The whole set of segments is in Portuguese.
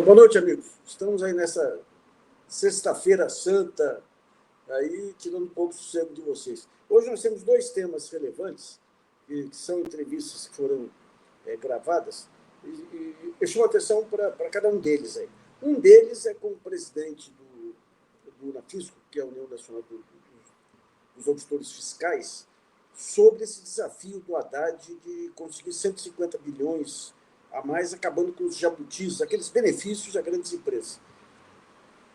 Boa noite, amigos. Estamos aí nessa sexta-feira santa, aí tirando um pouco o sossego de vocês. Hoje nós temos dois temas relevantes, que são entrevistas que foram gravadas, e eu chamo a atenção para cada um deles aí. Um deles é com o presidente do UNAFISCO, que é a União Nacional dos Auditores Fiscais, sobre esse desafio do Haddad de conseguir 150 bilhões a mais, acabando com os jabutis, aqueles benefícios a grandes empresas.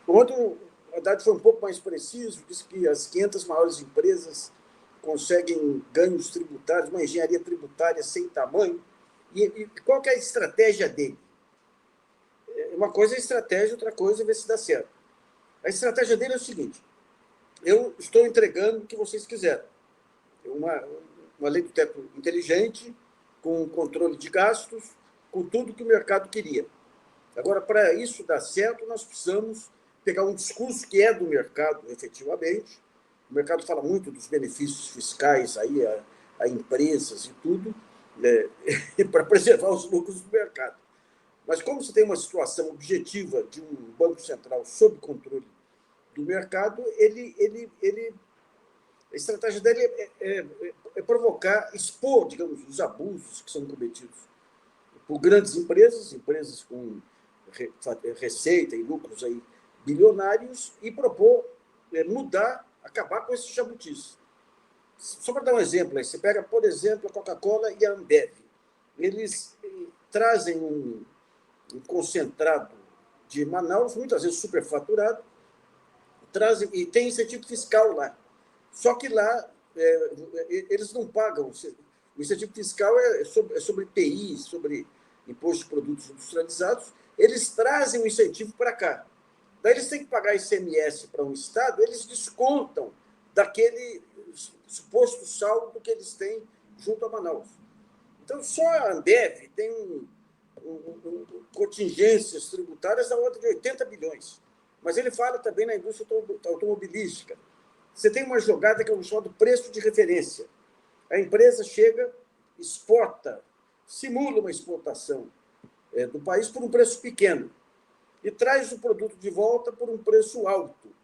Ontem, o Haddad foi um pouco mais preciso, disse que as 500 maiores empresas conseguem ganhos tributários, uma engenharia tributária sem tamanho. E qual que é a estratégia dele? Uma coisa é estratégia, outra coisa é ver se dá certo. A estratégia dele é o seguinte: eu estou entregando o que vocês quiseram. Uma lei do teto inteligente, com controle de gastos, com tudo que o mercado queria. Agora, para isso dar certo, nós precisamos pegar um discurso que é do mercado, efetivamente. O mercado fala muito dos benefícios fiscais aí a empresas e tudo, para preservar os lucros do mercado. Mas como você tem uma situação objetiva de um Banco Central sob controle do mercado, a estratégia dele é provocar, expor, digamos, os abusos que são cometidos por grandes empresas com receita e lucros aí bilionários, e propor mudar, acabar com esses jabutis. Só para dar um exemplo, aí, você pega, por exemplo, a Coca-Cola e a Ambev. Eles trazem um concentrado de Manaus, muitas vezes superfaturado, trazem, e tem incentivo fiscal lá. Só que lá eles não pagam. O incentivo fiscal é sobre IPI, sobre Imposto de Produtos Industrializados. Eles trazem o incentivo para cá. Daí eles têm que pagar ICMS para um Estado, eles descontam daquele suposto saldo que eles têm junto a Manaus. Então, só a Ambev tem contingências tributárias da ordem de 80 bilhões. Mas ele fala também na indústria automobilística. Você tem uma jogada que é o chamado preço de referência. A empresa chega, exporta, simula uma exportação do país por um preço pequeno e traz o produto de volta por um preço alto.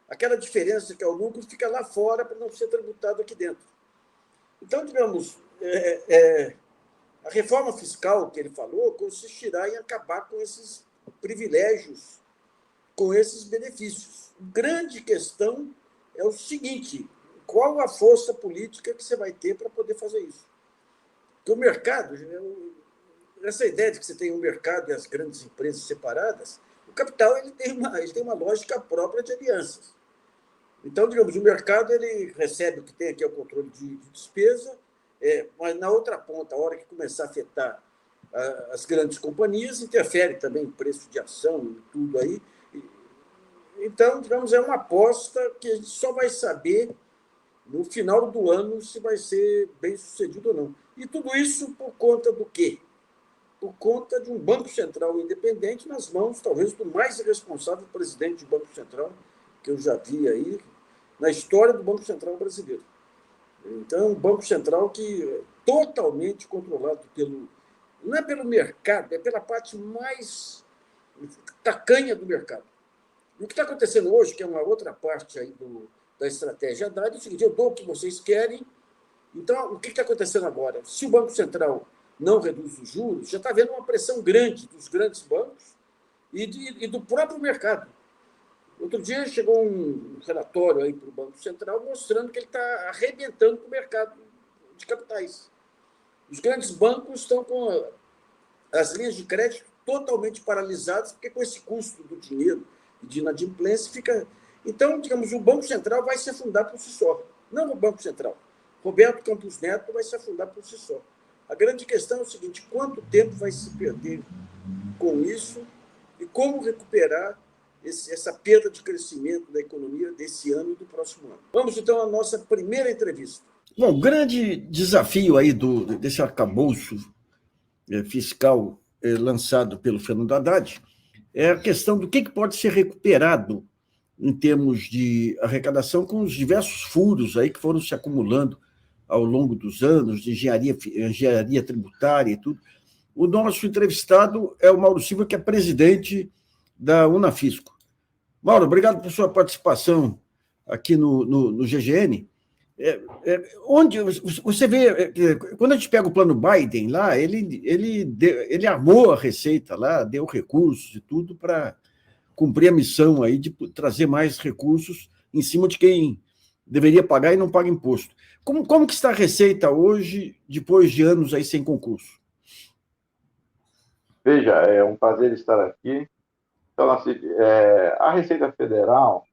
Aquela diferença que é o lucro fica lá fora para não ser tributado aqui dentro. Então, digamos, a reforma fiscal que ele falou consistirá em acabar com esses privilégios, com esses benefícios. A grande questão é o seguinte: qual a força política que você vai ter para poder fazer isso? Porque o mercado, essa ideia de que você tem um mercado e as grandes empresas separadas, o capital ele tem uma lógica própria de alianças. Então, digamos, o mercado ele recebe o que tem aqui é o controle de despesa, mas na outra ponta, a hora que começar a afetar as grandes companhias, interfere também o preço de ação e tudo aí. Então, digamos, é uma aposta que a gente só vai saber no final do ano se vai ser bem sucedido ou não. E tudo isso por conta do quê? Por conta de um Banco Central independente nas mãos, talvez, do mais irresponsável presidente do Banco Central que eu já vi aí na história do Banco Central brasileiro. Então, um Banco Central que é totalmente controlado não é pelo mercado, é pela parte mais tacanha do mercado. E o que está acontecendo hoje, que é uma outra parte aí da estratégia Haddad, é o seguinte: eu dou o que vocês querem. Então, o que está acontecendo agora? Se o Banco Central não reduz os juros, já está havendo uma pressão grande dos grandes bancos e do próprio mercado. Outro dia chegou um relatório aí para o Banco Central mostrando que ele está arrebentando com o mercado de capitais. Os grandes bancos estão com as linhas de crédito totalmente paralisadas, porque com esse custo do dinheiro e de inadimplência fica... Então, digamos, o Banco Central vai se afundar por si só. Não o Banco Central. Roberto Campos Neto vai se afundar por si só. A grande questão é o seguinte: quanto tempo vai se perder com isso e como recuperar essa perda de crescimento da economia desse ano e do próximo ano. Vamos, então, à nossa primeira entrevista. Bom, o grande desafio aí desse arcabouço fiscal lançado pelo Fernando Haddad é a questão do que pode ser recuperado em termos de arrecadação com os diversos furos aí que foram se acumulando ao longo dos anos, de engenharia tributária e tudo. O nosso entrevistado é o Mauro Silva, que é presidente da Unafisco. Mauro, obrigado por sua participação aqui no GGN. Onde você vê, quando a gente pega o plano Biden lá, ele armou a receita lá, deu recursos e tudo para cumprir a missão aí de trazer mais recursos em cima de quem deveria pagar e não paga imposto. Como que está a receita hoje, depois de anos aí sem concurso? Veja, é um prazer estar aqui. Então, assim, a Receita Federal,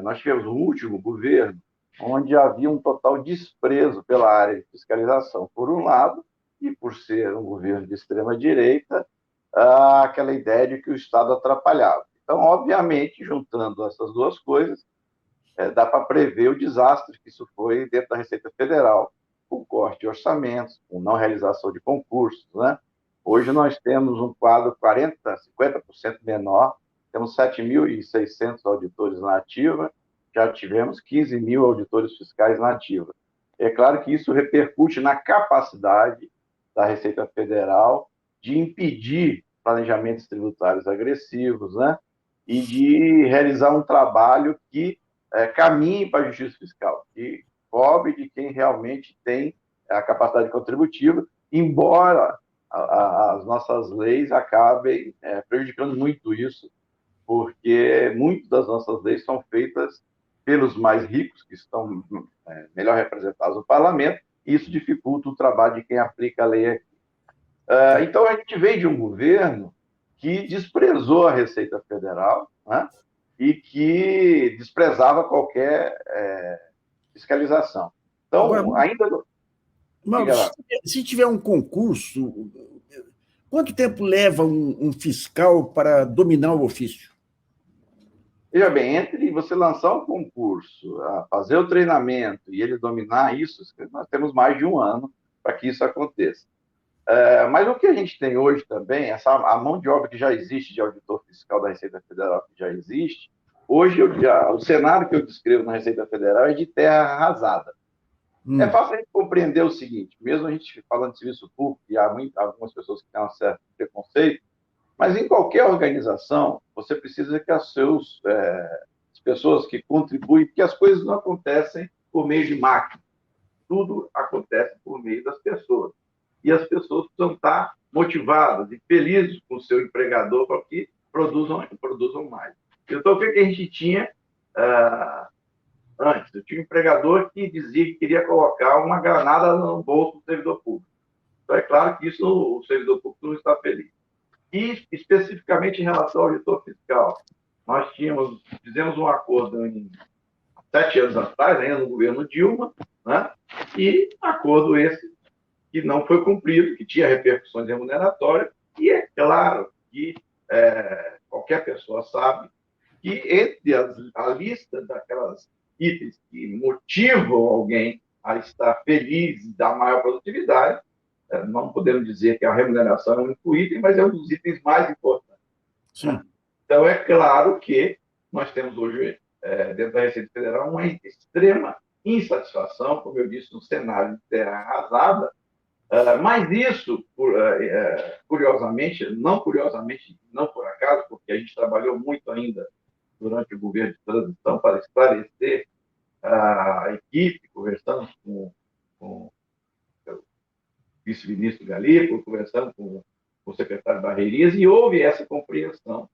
nós tivemos o último governo onde havia um total desprezo pela área de fiscalização, por um lado, e por ser um governo de extrema-direita, aquela ideia de que o Estado atrapalhava. Então, obviamente, juntando essas duas coisas, dá para prever o desastre que isso foi dentro da Receita Federal, com corte de orçamentos, com não realização de concursos, né? Hoje nós temos um quadro 50% menor, temos 7.600 auditores na ativa, já tivemos 15 mil auditores fiscais na ativa. É claro que isso repercute na capacidade da Receita Federal de impedir planejamentos tributários agressivos, né? E de realizar um trabalho que caminhe para a justiça fiscal, que cobre de quem realmente tem a capacidade contributiva, embora as nossas leis acabem prejudicando muito isso, porque muitas das nossas leis são feitas pelos mais ricos, que estão melhor representados no parlamento, e isso dificulta o trabalho de quem aplica a lei aqui. Então, a gente veio de um governo que desprezou a Receita Federal, né, e que desprezava qualquer fiscalização. Então, Agora, ainda... Mauro, se tiver um concurso, quanto tempo leva um fiscal para dominar o ofício? Veja bem, entre você lançar um concurso, fazer o treinamento e ele dominar isso, nós temos mais de um ano para que isso aconteça. Mas o que a gente tem hoje também, a mão de obra que já existe de auditor fiscal da Receita Federal, que já existe, hoje o cenário que eu descrevo na Receita Federal é de terra arrasada. É fácil a gente compreender o seguinte, mesmo a gente falando de serviço público, e há algumas pessoas que têm um certo preconceito, mas em qualquer organização, você precisa que as pessoas que contribuem, porque as coisas não acontecem por meio de máquina, tudo acontece por meio das pessoas. E as pessoas precisam estar motivadas e felizes com o seu empregador para que produzam mais. Então, o que a gente tinha antes? Eu tinha um empregador que dizia que queria colocar uma granada no bolso do servidor público. Então, é claro que isso o servidor público não está feliz. E, especificamente em relação ao auditor fiscal, nós fizemos um acordo 7 anos atrás, ainda no governo Dilma, né? E acordo esse que não foi cumprido, que tinha repercussões remuneratórias, e é claro que qualquer pessoa sabe que entre a lista daquelas itens que motivam alguém a estar feliz e dar maior produtividade, não podemos dizer que a remuneração é um único item, mas é um dos itens mais importantes. Sim. Então, é claro que nós temos hoje, dentro da Receita Federal, uma extrema insatisfação, como eu disse, no cenário de terra arrasada, mas isso, curiosamente, não por acaso, porque a gente trabalhou muito ainda durante o governo de transição para esclarecer a equipe, conversamos com o vice-ministro Galipo, conversando com o secretário Barreirinhas, e houve essa compreensão,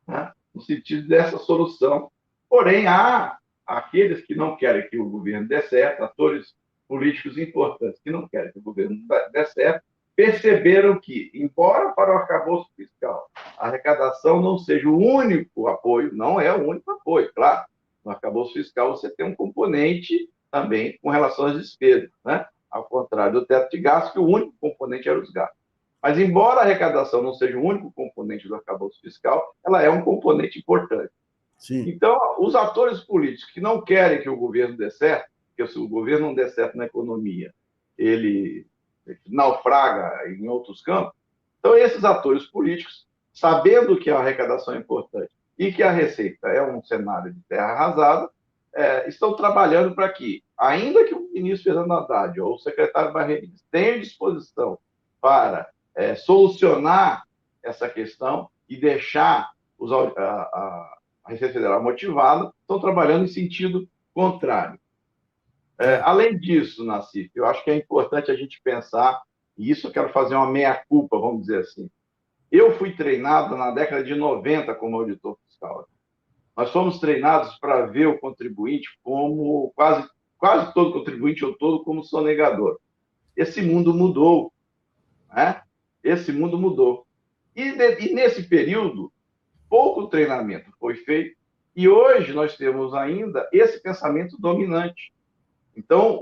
né, no sentido dessa solução. Porém, há aqueles que não querem que o governo dê certo, atores políticos importantes que não querem que o governo dê certo, perceberam que, embora para o arcabouço fiscal a arrecadação não seja o único apoio, não é o único apoio, claro. No arcabouço fiscal você tem um componente também com relação às despesas, né? Ao contrário do teto de gastos, que o único componente era os gastos. Mas, embora a arrecadação não seja o único componente do arcabouço fiscal, ela é um componente importante. Sim. Então, os atores políticos que não querem que o governo dê certo, porque se o governo não der certo na economia, ele naufraga em outros campos. Então, esses atores políticos, sabendo que a arrecadação é importante e que a receita é um cenário de terra arrasada, estão trabalhando para que, ainda que o ministro Fernando Haddad ou o secretário Barreirinhas tenham disposição para solucionar essa questão e deixar a Receita Federal motivada, estão trabalhando em sentido contrário. Além disso, Nassif, eu acho que é importante a gente pensar, e isso eu quero fazer uma meia-culpa, vamos dizer assim. Eu fui treinado na década de 90 como auditor fiscal. Nós fomos treinados para ver o contribuinte como quase todo contribuinte ou todo como sonegador. Esse mundo mudou, né? Esse mundo mudou. E nesse período, pouco treinamento foi feito, e hoje nós temos ainda esse pensamento dominante. Então,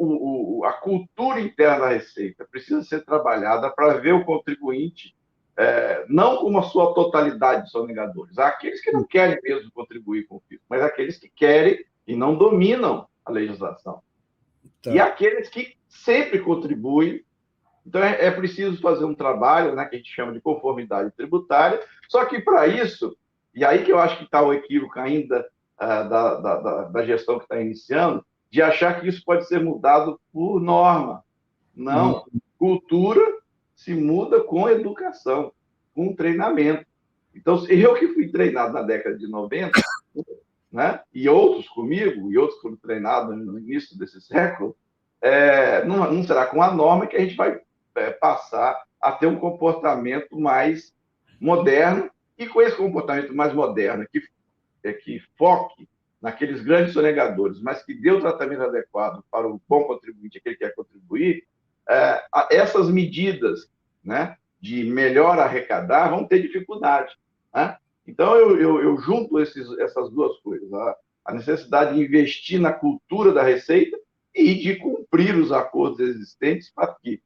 a cultura interna da Receita precisa ser trabalhada para ver o contribuinte não como a sua totalidade de sonegadores. Há aqueles que não querem mesmo contribuir com o fisco, mas aqueles que querem e não dominam a legislação. Tá. E aqueles que sempre contribuem. Então, é preciso fazer um trabalho, né, que a gente chama de conformidade tributária, só que para isso, e aí que eu acho que está o equívoco ainda da gestão que está iniciando, de achar que isso pode ser mudado por norma. Não. Cultura se muda com educação, com treinamento. Então, eu que fui treinado na década de 90, né, e outros comigo, e outros foram treinados no início desse século, não será com a norma que a gente vai passar a ter um comportamento mais moderno, e com esse comportamento mais moderno, que foque naqueles grandes sonegadores, mas que dê o tratamento adequado para o bom contribuinte, aquele que quer contribuir, essas medidas, né, de melhor arrecadar vão ter dificuldade. Né? Então, eu junto essas duas coisas, a necessidade de investir na cultura da Receita e de cumprir os acordos existentes para que,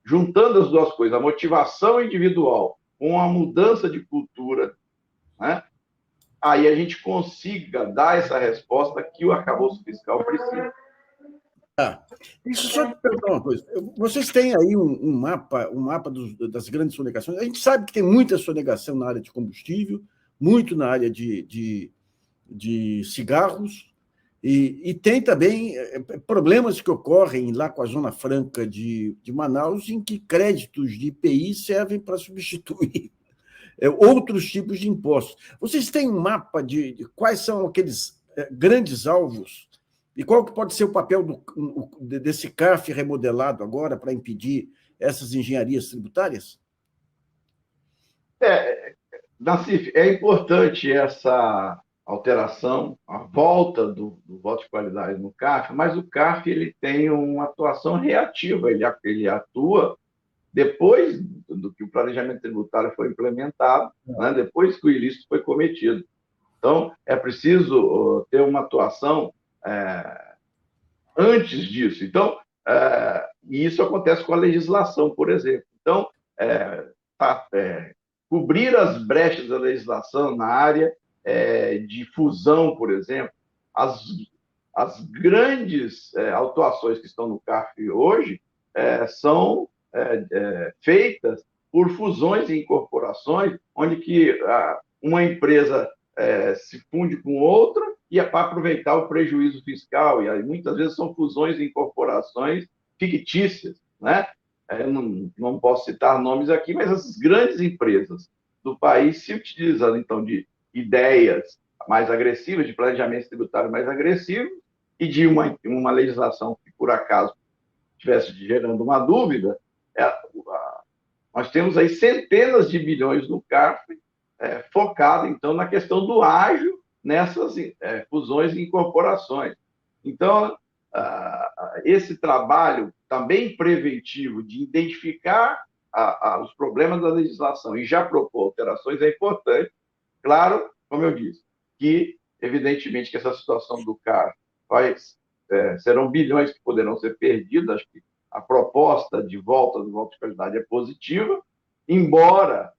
juntando as duas coisas, a motivação individual com a mudança de cultura, né, aí a gente consiga dar essa resposta que o arcabouço fiscal precisa. Isso só te perguntar uma coisa. Vocês têm aí um mapa das grandes sonegações. A gente sabe que tem muita sonegação na área de combustível, muito na área de cigarros, e tem também problemas que ocorrem lá com a Zona Franca de Manaus, em que créditos de IPI servem para substituir outros tipos de impostos. Vocês têm um mapa de quais são aqueles grandes alvos e qual que pode ser o papel desse CARF remodelado agora para impedir essas engenharias tributárias? Nassif, é importante essa alteração, a volta do voto de qualidade no CARF, mas o CARF ele tem uma atuação reativa, ele atua depois do que o planejamento tributário foi implementado, né, depois que o ilícito foi cometido. Então, é preciso ter uma atuação antes disso. Então, e isso acontece com a legislação, por exemplo. Então, cobrir as brechas da legislação na área de fusão, por exemplo, as grandes autuações que estão no CARF hoje são feitas por fusões e incorporações, onde que uma empresa se funde com outra e é para aproveitar o prejuízo fiscal, e aí, muitas vezes são fusões e incorporações fictícias, né? Eu não posso citar nomes aqui, mas essas grandes empresas do país se utilizando, então, de ideias mais agressivas, de planejamento tributário mais agressivo, e de uma legislação que, por acaso, estivesse gerando uma dúvida, nós temos aí centenas de bilhões no CARF focado, então, na questão do ágio nessas fusões e incorporações. Então, esse trabalho também preventivo de identificar os problemas da legislação e já propor alterações é importante. Claro, como eu disse, que, evidentemente, que essa situação do CARF serão bilhões que poderão ser perdidos. Acho que a proposta de volta do voto de qualidade é positiva, embora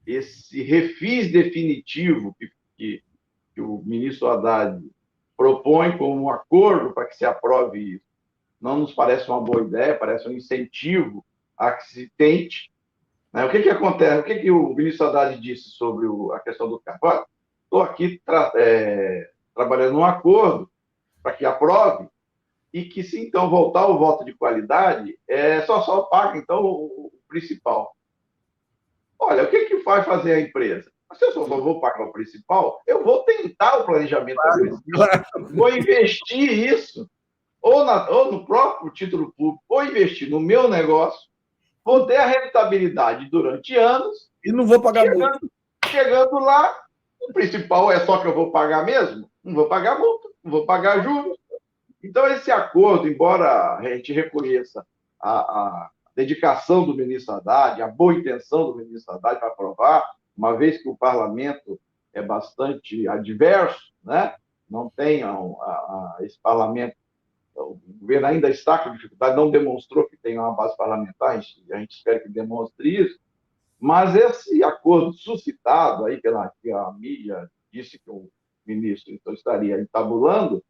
esse refis definitivo que o ministro Haddad propõe como um acordo para que se aprove isso, não nos parece uma boa ideia, parece um incentivo a que se tente. Né? O que acontece? O que o ministro Haddad disse sobre a questão do CARF? Estou aqui trabalhando num acordo para que aprove e que, se então voltar o voto de qualidade, só paga então o principal. Olha, o que vai fazer a empresa? Se eu só vou pagar o principal, eu vou tentar o planejamento do exercício, vou investir isso, ou no próprio título público, ou investir no meu negócio, vou ter a rentabilidade durante anos. E não vou pagar multa. Chegando lá, o principal é só que eu vou pagar mesmo? Não vou pagar multa, não vou pagar juros. Então, esse acordo, embora a gente reconheça a dedicação do ministro Haddad, a boa intenção do ministro Haddad para aprovar, uma vez que o parlamento é bastante adverso, né? Não tem esse parlamento, o governo ainda está com dificuldade, não demonstrou que tem uma base parlamentar, a gente espera que demonstre isso, mas esse acordo suscitado aí pela que a mídia disse que o ministro então estaria entabulando,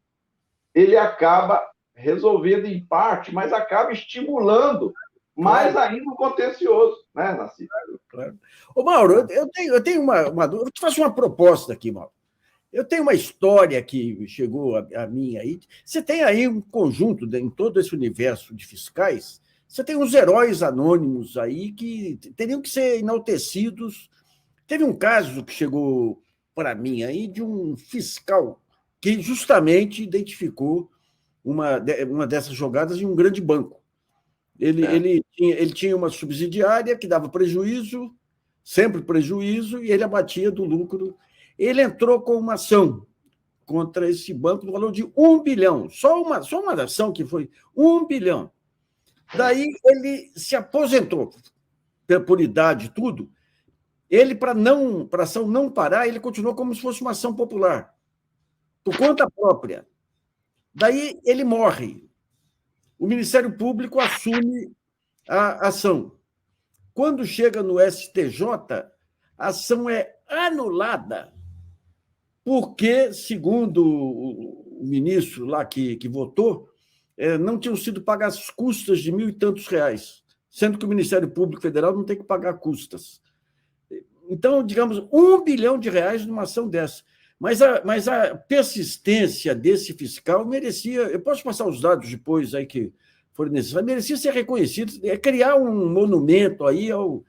ele acaba resolvendo em parte, mas acaba estimulando mais ainda o contencioso, né, Nassif? Claro. Ô, Mauro, eu tenho uma dúvida. Eu te faço uma proposta aqui, Mauro. Eu tenho uma história que chegou a mim aí. Você tem aí um conjunto, em todo esse universo de fiscais, você tem uns heróis anônimos aí que teriam que ser enaltecidos. Teve um caso que chegou para mim aí de um fiscal que justamente identificou uma dessas jogadas em um grande banco. Ele tinha uma subsidiária que dava prejuízo, sempre prejuízo, e ele abatia do lucro. Ele entrou com uma ação contra esse banco no valor de 1 bilhão, só uma ação que foi 1 bilhão. Daí ele se aposentou, por idade e tudo. Ele, para a ação não parar, ele continuou como se fosse uma ação popular, por conta própria. Daí ele morre. O Ministério Público assume a ação. Quando chega no STJ, a ação é anulada, porque, segundo o ministro lá que votou, não tinham sido pagas as custas de 1.000 e tantos reais, sendo que o Ministério Público Federal não tem que pagar custas. Então, digamos, 1 bilhão de reais numa ação dessa. Mas a persistência desse fiscal merecia... Eu posso passar os dados depois aí que forem necessários. Merecia ser reconhecido, criar um monumento aí ao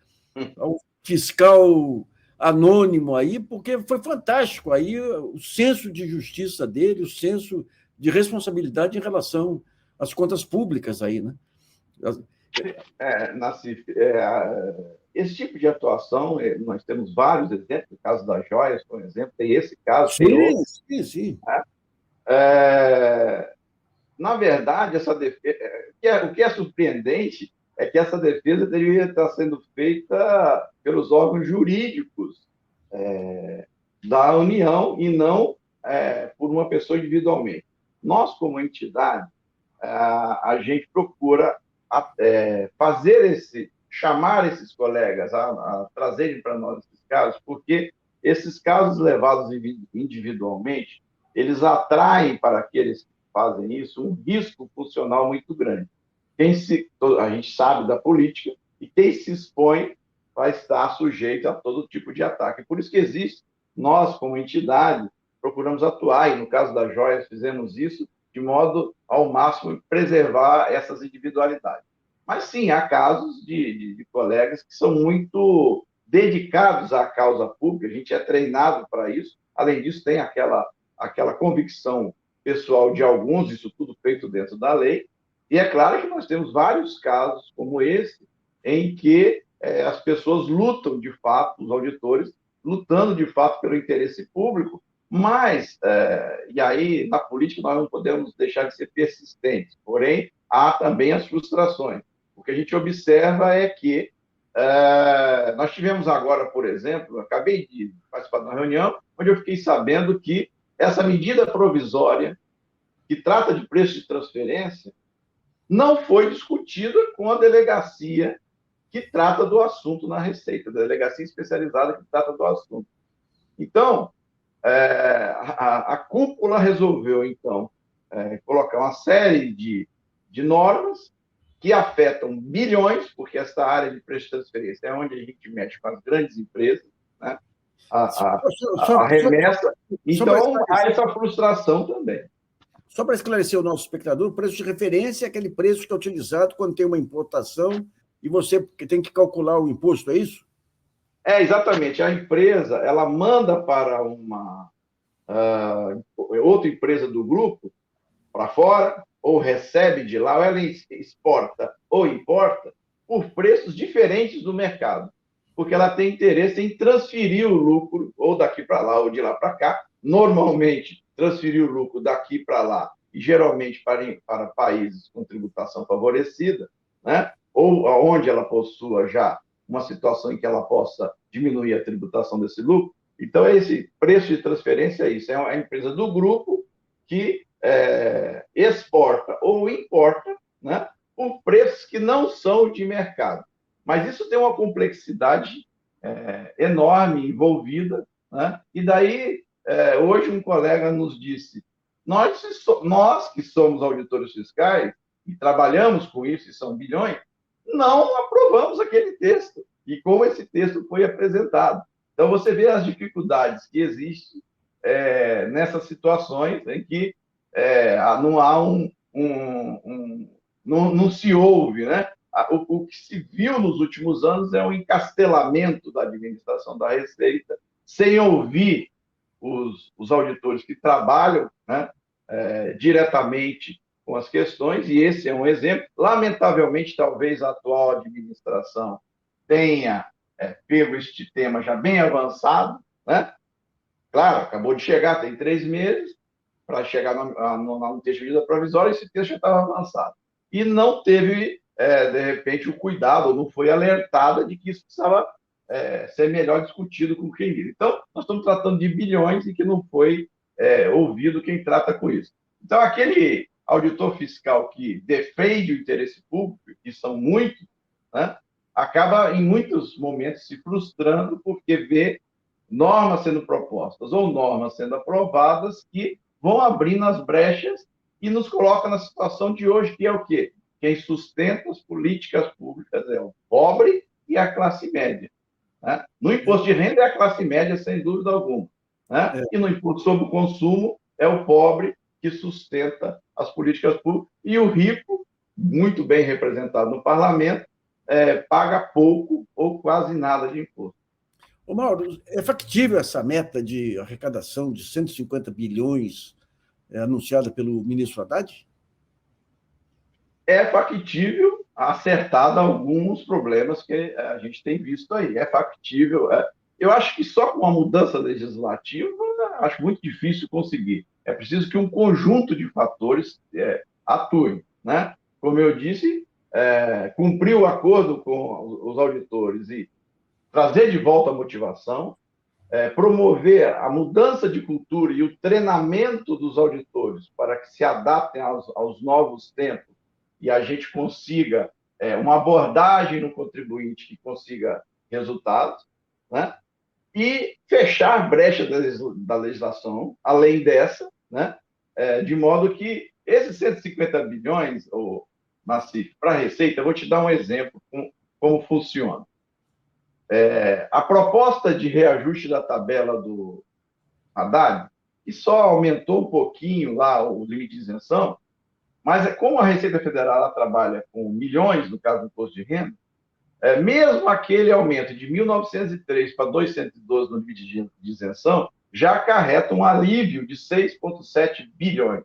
fiscal anônimo aí, porque foi fantástico aí o senso de justiça dele, o senso de responsabilidade em relação às contas públicas aí, né? Nassif, esse tipo de atuação, nós temos vários exemplos, o caso das joias, por exemplo, tem esse caso, tem outros. Sim. Na verdade, essa defesa, o que é surpreendente é que essa defesa deveria estar sendo feita pelos órgãos jurídicos da União e não por uma pessoa individualmente. Nós, como entidade, a gente procura chamar esses colegas a trazerem para nós esses casos, porque esses casos levados individualmente, eles atraem para aqueles que fazem isso um risco funcional muito grande. A gente sabe da política, e quem se expõe vai estar sujeito a todo tipo de ataque. Por isso que existe, nós, como entidade, procuramos atuar, e no caso das joias fizemos isso, de modo ao máximo preservar essas individualidades. Mas sim, há casos de colegas que são muito dedicados à causa pública, a gente é treinado para isso, além disso tem aquela convicção pessoal de alguns, isso tudo feito dentro da lei, e é claro que nós temos vários casos como esse, em que as pessoas lutam de fato, os auditores, lutando de fato pelo interesse público, mas, e aí na política nós não podemos deixar de ser persistentes, porém há também as frustrações. O que a gente observa é que nós tivemos agora, por exemplo, acabei de participar de uma reunião onde eu fiquei sabendo que essa medida provisória que trata de preço de transferência não foi discutida com a delegacia que trata do assunto na Receita, a delegacia especializada que trata do assunto. Então, a cúpula resolveu, então, colocar uma série de normas que afetam bilhões, porque essa área de preço de transferência é onde a gente mexe com as grandes empresas, né? A remessa. Então, há essa frustração também. Só para esclarecer o nosso espectador, o preço de referência é aquele preço que é utilizado quando tem uma importação e você tem que calcular o imposto, é isso? Exatamente. A empresa, ela manda para outra empresa do grupo, para fora, ou recebe de lá, ou ela exporta ou importa, por preços diferentes do mercado. Porque ela tem interesse em transferir o lucro, ou daqui para lá, ou de lá para cá. Normalmente, transferir o lucro daqui para lá, e geralmente para países com tributação favorecida, né? Ou onde ela possua já uma situação em que ela possa diminuir a tributação desse lucro. Então, esse preço de transferência é isso. É a empresa do grupo que exporta ou importa, né, por preços que não são de mercado. Mas isso tem uma complexidade enorme envolvida, né? E daí, hoje um colega nos disse, nós que somos auditores fiscais e trabalhamos com isso, e são bilhões, não aprovamos aquele texto, e como esse texto foi apresentado. Então, você vê as dificuldades que existem nessas situações em que não há não se ouve, né? O que se viu nos últimos anos é um encastelamento da administração da Receita, sem ouvir os auditores que trabalham, né, diretamente com as questões, e esse é um exemplo. Lamentavelmente, talvez a atual administração tenha pego este tema já bem avançado, né? Claro, acabou de chegar, tem 3 meses, para chegar no texto de medida provisória, esse texto já estava avançado. E não teve, de repente, o cuidado, ou não foi alertada de que isso precisava ser melhor discutido com quem vive. Então, nós estamos tratando de bilhões e que não foi ouvido quem trata com isso. Então, aquele auditor fiscal que defende o interesse público, que são muitos, né, acaba, em muitos momentos, se frustrando porque vê normas sendo propostas ou normas sendo aprovadas que vão abrindo as brechas e nos coloca na situação de hoje, que é o quê? Quem sustenta as políticas públicas é o pobre e a classe média. Né? No imposto de renda é a classe média, sem dúvida alguma. Né? E no imposto sobre o consumo é o pobre que sustenta as políticas públicas. E o rico, muito bem representado no parlamento, paga pouco ou quase nada de imposto. Ô, Mauro, é factível essa meta de arrecadação de 150 bilhões anunciada pelo ministro Haddad? É factível, acertado alguns problemas que a gente tem visto aí. É factível. Eu acho que só com uma mudança legislativa, acho muito difícil conseguir. É preciso que um conjunto de fatores atue. Né? Como eu disse, cumprir o acordo com os auditores e trazer de volta a motivação, promover a mudança de cultura e o treinamento dos auditores para que se adaptem aos novos tempos e a gente consiga uma abordagem no contribuinte que consiga resultados, né? E fechar brecha da legislação, além dessa, né? De modo que esses 150 bilhões, Nassif, para a Receita, eu vou te dar um exemplo como funciona. A proposta de reajuste da tabela do Haddad, que só aumentou um pouquinho lá o limite de isenção, mas como a Receita Federal ela trabalha com milhões, no caso do imposto de renda, mesmo aquele aumento de 1.903 para 212 no limite de isenção, já acarreta um alívio de 6,7 bilhões.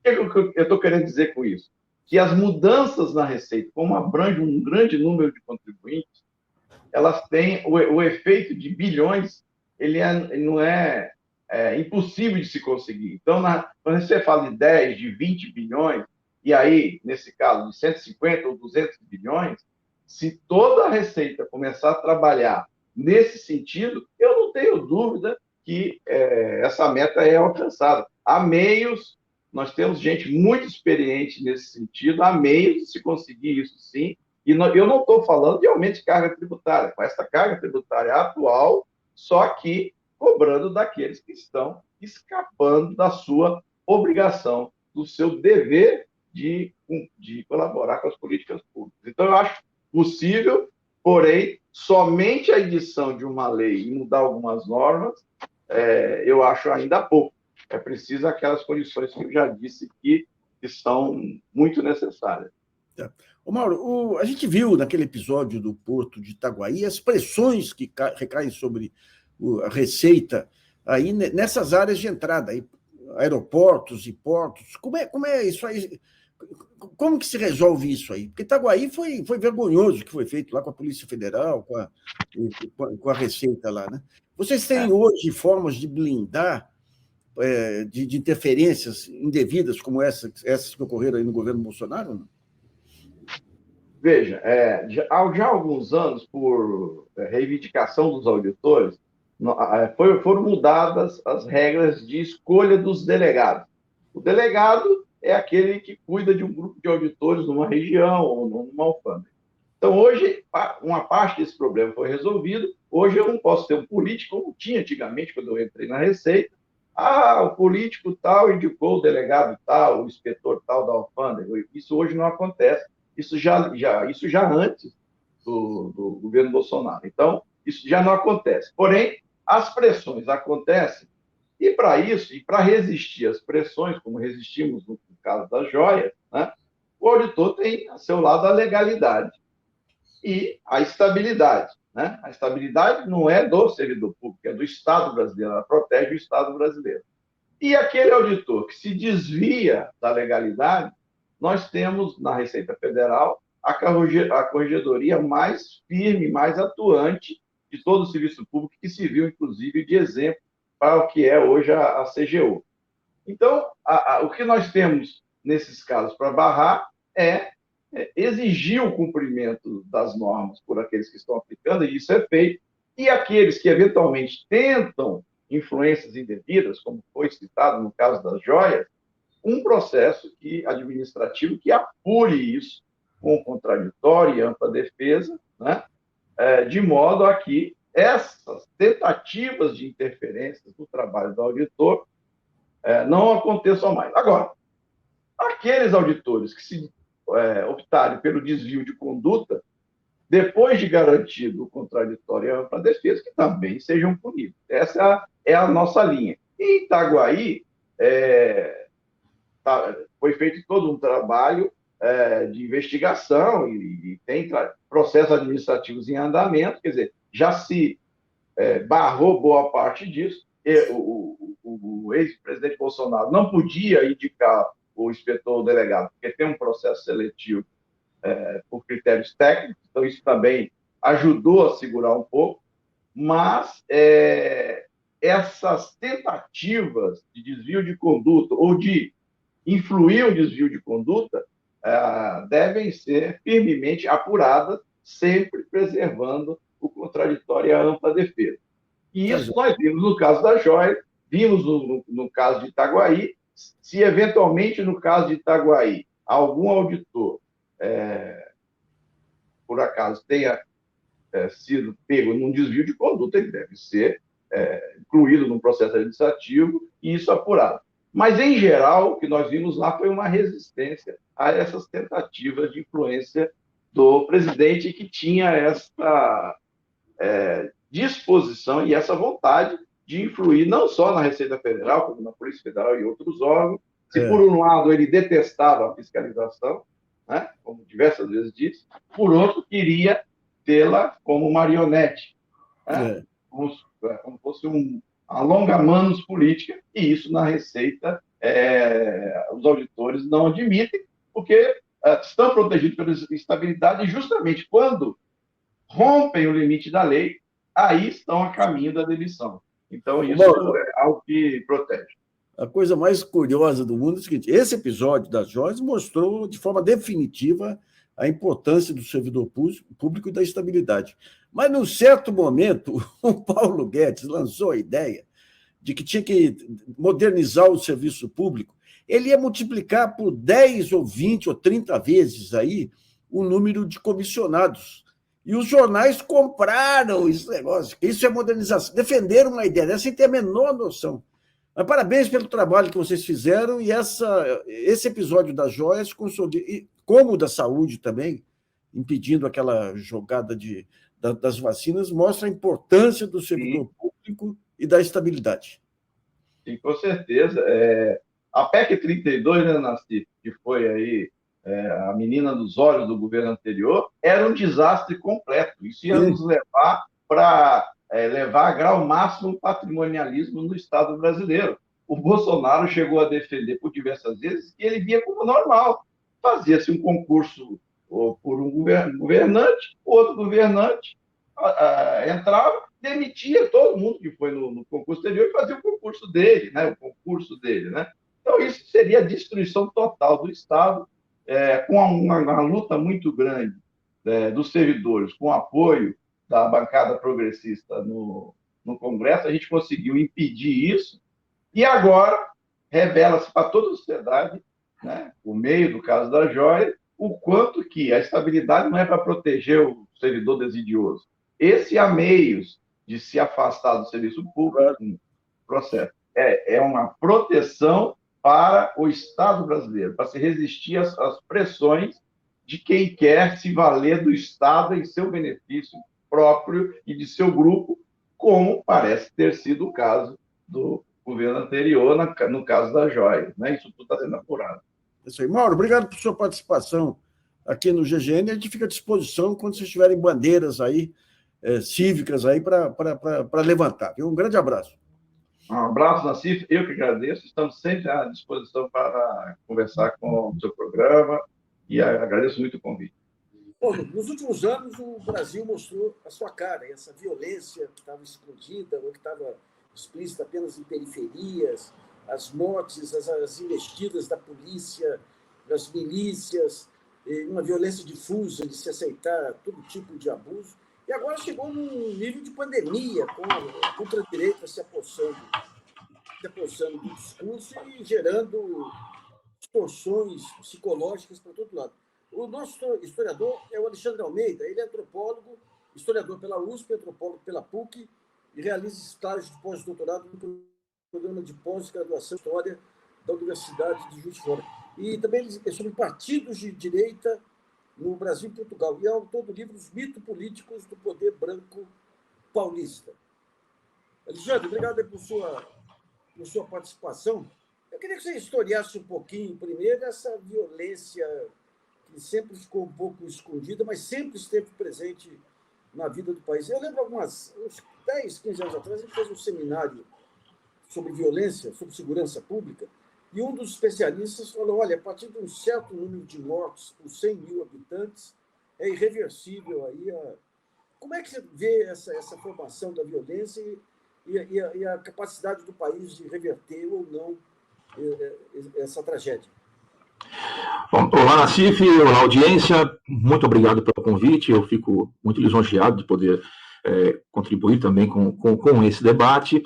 O que eu estou querendo dizer com isso? Que as mudanças na Receita, como abrange um grande número de contribuintes, elas têm o efeito de bilhões, ele não é impossível de se conseguir. Então, quando você fala de 10, de 20 bilhões, e aí, nesse caso, de 150 ou 200 bilhões, se toda a Receita começar a trabalhar nesse sentido, eu não tenho dúvida que essa meta é alcançada. Há meios, nós temos gente muito experiente nesse sentido, há meios de se conseguir isso sim, e eu não estou falando de aumento de carga tributária, com essa carga tributária atual, só que cobrando daqueles que estão escapando da sua obrigação, do seu dever de colaborar com as políticas públicas. Então, eu acho possível, porém, somente a edição de uma lei e mudar algumas normas, eu acho ainda pouco. É preciso aquelas condições que eu já disse que são muito necessárias. Ô, Mauro, a gente viu naquele episódio do Porto de Itaguaí as pressões que recaem sobre a Receita aí nessas áreas de entrada, aí, aeroportos e portos. Como é isso aí? Como que se resolve isso aí? Porque Itaguaí foi vergonhoso o que foi feito lá com a Polícia Federal, com a Receita lá, né? Vocês têm hoje formas de blindar de interferências indevidas como essas que ocorreram aí no governo Bolsonaro? Não? Veja, já há alguns anos, por reivindicação dos auditores, foram mudadas as regras de escolha dos delegados. O delegado é aquele que cuida de um grupo de auditores numa região ou numa alfândega. Então, hoje, uma parte desse problema foi resolvido. Hoje, eu não posso ter um político, como tinha antigamente, quando eu entrei na Receita. O político tal indicou o delegado tal, o inspetor tal da alfândega. Isso hoje não acontece. Isso já antes do governo Bolsonaro. Então, isso já não acontece. Porém, as pressões acontecem, e para isso, e para resistir às pressões, como resistimos no caso das joias, né, o auditor tem a seu lado a legalidade e a estabilidade. Né? A estabilidade não é do servidor público, é do Estado brasileiro, ela protege o Estado brasileiro. E aquele auditor que se desvia da legalidade, nós temos na Receita Federal a corregedoria mais firme, mais atuante de todo o serviço público, que serviu, inclusive, de exemplo para o que é hoje a CGU. Então, o que nós temos nesses casos para barrar é exigir o cumprimento das normas por aqueles que estão aplicando, e isso é feito, e aqueles que eventualmente tentam influências indevidas, como foi citado no caso das joias, um processo administrativo que apure isso com contraditório e ampla defesa, né? De modo a que essas tentativas de interferências no trabalho do auditor não aconteçam mais. Agora, aqueles auditores que se optarem pelo desvio de conduta, depois de garantido o contraditório e a ampla defesa, que também sejam punidos. Essa é a nossa linha. Em Itaguaí, foi feito todo um trabalho de investigação e tem processos administrativos em andamento, quer dizer, já se barrou boa parte disso. O ex-presidente Bolsonaro não podia indicar o inspetor ou delegado, porque tem um processo seletivo por critérios técnicos, então isso também ajudou a segurar um pouco, mas essas tentativas de desvio de conduta ou de influir o desvio de conduta devem ser firmemente apuradas, sempre preservando o contraditório e a ampla defesa. E isso nós vimos no caso da joia, vimos no caso de Itaguaí. Se eventualmente no caso de Itaguaí algum auditor por acaso tenha sido pego num desvio de conduta, ele deve ser incluído num processo administrativo e isso apurado. Mas, em geral, o que nós vimos lá foi uma resistência a essas tentativas de influência do presidente, que tinha essa disposição e essa vontade de influir não só na Receita Federal, como na Polícia Federal e outros órgãos. Se, por um lado, ele detestava a fiscalização, né, como diversas vezes disse, por outro, queria tê-la como marionete, né, como fosse um alonga-manos política, e isso na Receita os auditores não admitem, porque estão protegidos pela estabilidade e justamente quando rompem o limite da lei, aí estão a caminho da demissão. Então, isso é algo que protege. A coisa mais curiosa do mundo é o seguinte: esse episódio das joias mostrou de forma definitiva a importância do servidor público e da estabilidade. Mas, num certo momento, o Paulo Guedes lançou a ideia de que tinha que modernizar o serviço público. Ele ia multiplicar por 10 ou 20 ou 30 vezes aí o número de comissionados. E os jornais compraram esse negócio. Isso é modernização. Defenderam uma ideia dessa sem ter a menor noção. Mas parabéns pelo trabalho que vocês fizeram, e esse episódio das joias, como o da saúde também, impedindo aquela jogada das vacinas, mostra a importância do servidor público e da estabilidade. Sim, com certeza. A PEC 32, né, Nassif, que foi aí a menina dos olhos do governo anterior, era um desastre completo. Isso ia nos levar para levar a grau máximo o patrimonialismo no Estado brasileiro. O Bolsonaro chegou a defender por diversas vezes que ele via como normal. Fazia-se um concurso por um governante, outro governante entrava, demitia todo mundo que foi no concurso anterior e fazia o concurso dele, né? Então, isso seria a destruição total do Estado, com uma luta muito grande dos servidores, com o apoio da bancada progressista no Congresso, a gente conseguiu impedir isso, e agora revela-se para toda a sociedade, né, por meio do caso da joia, o quanto que a estabilidade não é para proteger o servidor desidioso. Esse há meios de se afastar do serviço público no processo. É uma proteção para o Estado brasileiro, para se resistir às pressões de quem quer se valer do Estado em seu benefício próprio e de seu grupo, como parece ter sido o caso do governo anterior, no caso da joia. Né? Isso tudo está sendo apurado. Isso aí. Mauro, obrigado por sua participação aqui no GGN. A gente fica à disposição quando vocês tiverem bandeiras aí, cívicas aí para levantar. Um grande abraço. Um abraço, Nassif. Eu que agradeço. Estamos sempre à disposição para conversar com o seu programa e agradeço muito o convite. Bom, nos últimos anos, o Brasil mostrou a sua cara, essa violência que estava escondida ou que estava explícita apenas em periferias, as mortes, as investidas da polícia, das milícias, uma violência difusa de se aceitar todo tipo de abuso. E agora chegou num nível de pandemia, com a ultradireita se apossando do discurso e gerando distorções psicológicas para todo lado. O nosso historiador é o Alexandre Almeida. Ele é antropólogo, historiador pela USP, antropólogo pela PUC e realiza estágio de pós-doutorado no programa de pós-graduação em História da Universidade de Juiz de Fora. E também ele é sobre partidos de direita no Brasil e Portugal. E é autor do livro Os Mitos Políticos do Poder Branco Paulista. Alexandre, obrigado por sua participação. Eu queria que você historiasse um pouquinho, primeiro, essa violência que sempre ficou um pouco escondida, mas sempre esteve presente na vida do país. Eu lembro uns 10, 15 anos atrás, a gente fez um seminário sobre violência, sobre segurança pública, e um dos especialistas falou, olha, a partir de um certo número de mortos por 100 mil habitantes, é irreversível aí Como é que você vê essa formação da violência e a capacidade do país de reverter ou não essa tragédia? Bom, olá, Nassif, olá, audiência, muito obrigado pelo convite, eu fico muito lisonjeado de poder contribuir também com esse debate.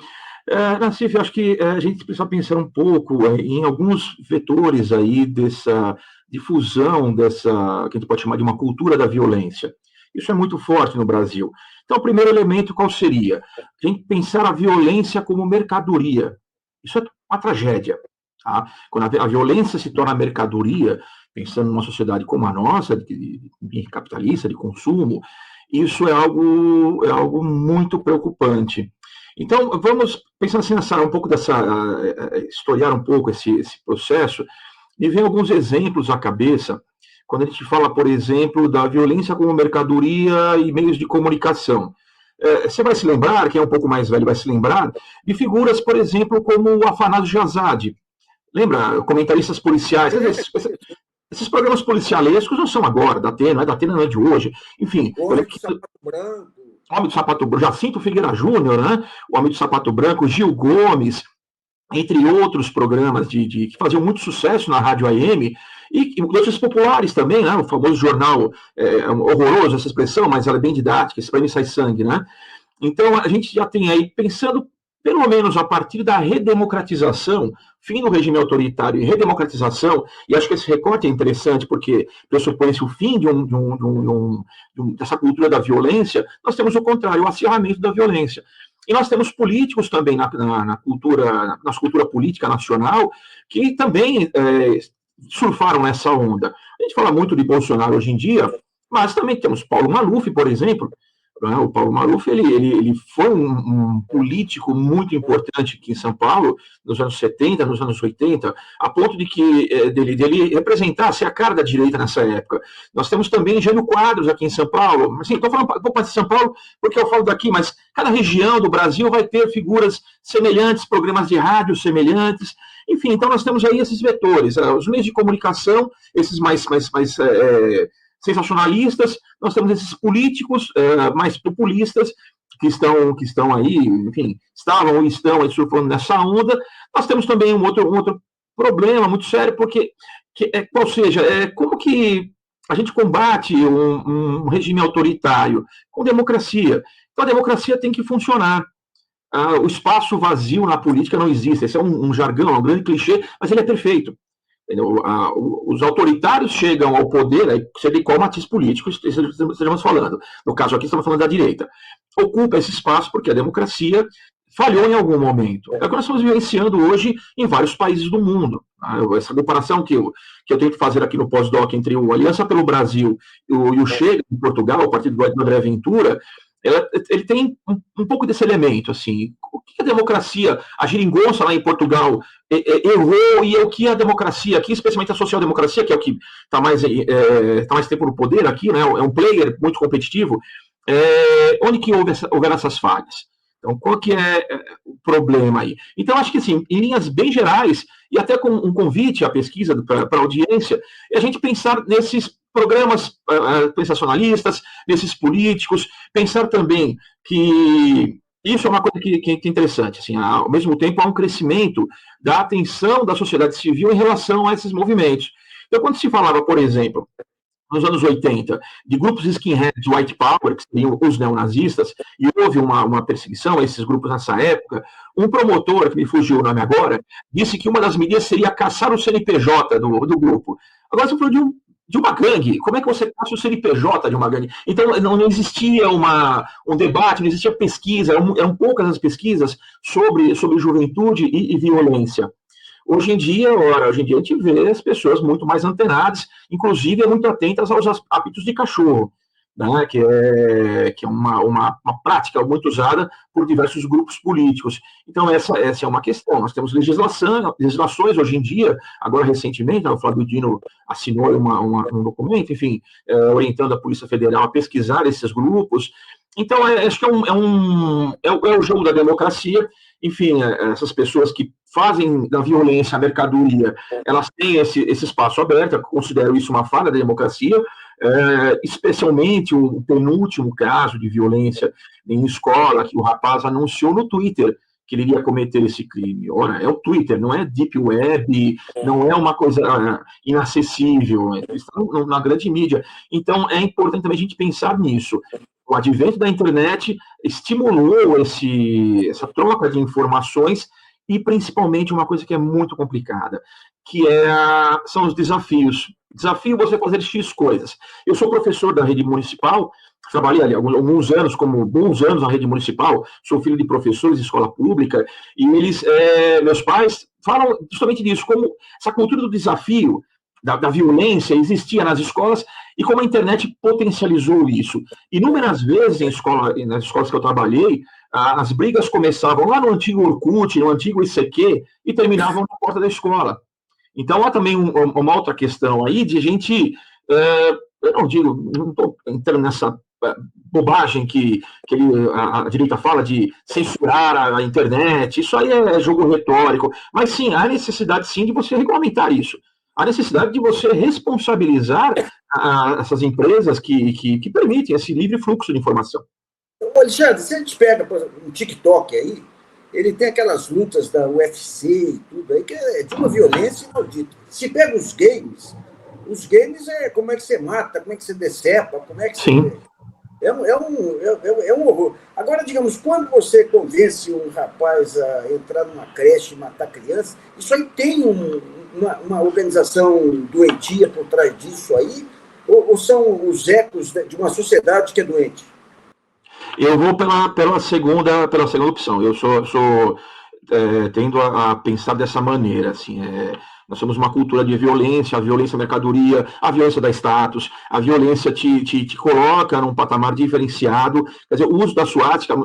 Nassif, acho que a gente precisa pensar um pouco em alguns vetores aí dessa difusão, dessa, que a gente pode chamar de uma cultura da violência. Isso é muito forte no Brasil. Então, o primeiro elemento qual seria? A gente pensar a violência como mercadoria. Isso é uma tragédia. Tá? Quando a violência se torna mercadoria, pensando numa sociedade como a nossa, capitalista, de consumo, isso é algo muito preocupante. Então, vamos pensar assim, um pouco historiar um pouco esse processo, me vem alguns exemplos à cabeça, quando a gente fala, por exemplo, da violência como mercadoria e meios de comunicação. Você vai se lembrar, quem é um pouco mais velho vai se lembrar, de figuras, por exemplo, como o Afanásio Jazade. Lembra? Comentaristas policiais. Esses programas policialescos não são agora, da Atena, não é de hoje. Enfim. O Homem do Sapato Branco. Homem do Sapato Branco, Jacinto Figueira Júnior, né? O Homem do Sapato Branco, Gil Gomes, entre outros programas que faziam muito sucesso na Rádio AM, e notícias populares também, né? O famoso jornal, horroroso essa expressão, mas ela é bem didática, esse para mim sai sangue, né? Então, a gente já tem aí, pensando pelo menos a partir da redemocratização, fim do regime autoritário e redemocratização, e acho que esse recorte é interessante porque pressupõe-se o fim dessa cultura da violência, nós temos o contrário, o acirramento da violência. E nós temos políticos também na cultura política nacional que também surfaram nessa onda. A gente fala muito de Bolsonaro hoje em dia, mas também temos Paulo Maluf, por exemplo. né? O Paulo Maluf, ele foi um político muito importante aqui em São Paulo, nos anos 70, nos anos 80, a ponto de que dele representar, ser a cara da direita nessa época. Nós temos também Jânio Quadros aqui em São Paulo. Assim, estou falando um pouco mais de São Paulo, porque eu falo daqui, mas cada região do Brasil vai ter figuras semelhantes, programas de rádio semelhantes. Enfim, então nós temos aí esses vetores, os meios de comunicação, esses mais sensacionalistas, nós temos esses políticos mais populistas que estão aí, enfim, estavam ou estão aí surfando nessa onda. Nós temos também um outro problema muito sério, porque, qual seja, como que a gente combate um regime autoritário com democracia? Então a democracia tem que funcionar. O espaço vazio na política não existe. Esse é um jargão, é um grande clichê, mas ele é perfeito. Os autoritários chegam ao poder, aí você vê qual matiz político estamos falando. No caso aqui, estamos falando da direita. Ocupa esse espaço porque a democracia falhou em algum momento. É o que nós estamos vivenciando hoje em vários países do mundo. Essa comparação que eu tento fazer aqui no pós-doc entre o Aliança pelo Brasil e o Chega em Portugal, o partido do André Ventura, ele tem um pouco desse elemento, assim, o que a democracia, a geringonça lá em Portugal errou, e é o que a democracia aqui, especialmente a social-democracia, que é o que está mais tempo no poder aqui, né, é um player muito competitivo, onde que houveram essas falhas? Então, qual que é o problema aí? Então, acho que, assim, em linhas bem gerais, e até com um convite à pesquisa para a audiência, é a gente pensar nesses programas sensacionalistas, nesses políticos, pensar também que isso é uma coisa que é interessante, assim, ao mesmo tempo há um crescimento da atenção da sociedade civil em relação a esses movimentos. Então, quando se falava, por exemplo, nos anos 80, de grupos skinheads white power, que seriam os neonazistas, e houve uma perseguição a esses grupos nessa época, um promotor, que me fugiu o nome agora, disse que uma das medidas seria caçar o CNPJ do grupo. Agora você falou de uma gangue. Como é que você caça o CNPJ de uma gangue? Então, não existia um debate, não existia pesquisa, eram poucas as pesquisas sobre juventude e violência. Hoje em dia a gente vê as pessoas muito mais antenadas, inclusive muito atentas aos hábitos de cachorro, né, que é uma prática muito usada por diversos grupos políticos. Então, essa é uma questão. Nós temos legislações hoje em dia, agora recentemente, o Flávio Dino assinou um documento, enfim, orientando a Polícia Federal a pesquisar esses grupos. Então, acho que é o jogo da democracia. Enfim, essas pessoas que fazem da violência a mercadoria, elas têm esse espaço aberto. Eu considero isso uma falha da democracia, especialmente o penúltimo caso de violência em escola, que o rapaz anunciou no Twitter que ele iria cometer esse crime. Ora, é o Twitter, não é Deep Web, não é uma coisa inacessível, está na grande mídia. Então, é importante também a gente pensar nisso. O advento da internet estimulou essa troca de informações e, principalmente, uma coisa que é muito complicada, que são os desafios. Desafio você fazer X coisas. Eu sou professor da rede municipal, trabalhei ali alguns anos, como bons anos na rede municipal, sou filho de professores de escola pública, e meus pais falam justamente disso, como essa cultura do desafio, da violência existia nas escolas, e como a internet potencializou isso. Inúmeras vezes nas escolas que eu trabalhei, as brigas começavam lá no antigo Orkut, no antigo ICQ, e terminavam na porta da escola. Então, há também uma outra questão aí de a gente, eu não estou entrando nessa bobagem que a direita fala de censurar a internet, isso aí é jogo retórico, mas sim, há necessidade sim de você regulamentar isso. Há necessidade de você responsabilizar essas empresas que permitem esse livre fluxo de informação. Alexandre, se a gente pega, por exemplo, um TikTok aí, ele tem aquelas lutas da UFC e tudo aí, que é de uma violência inaudita. Se pega os games é como é que você mata, como é que você decepa, como é que você... Sim. É um horror. Agora, digamos, quando você convence um rapaz a entrar numa creche e matar criança, isso aí tem uma organização doentia por trás disso aí? Ou são os ecos de uma sociedade que é doente? Eu vou pela segunda opção. Eu sou tendo a pensar dessa maneira. Assim, Nós temos uma cultura de violência, a violência mercadoria, a violência da status, a violência te coloca num patamar diferenciado. Quer dizer, o uso da suástica,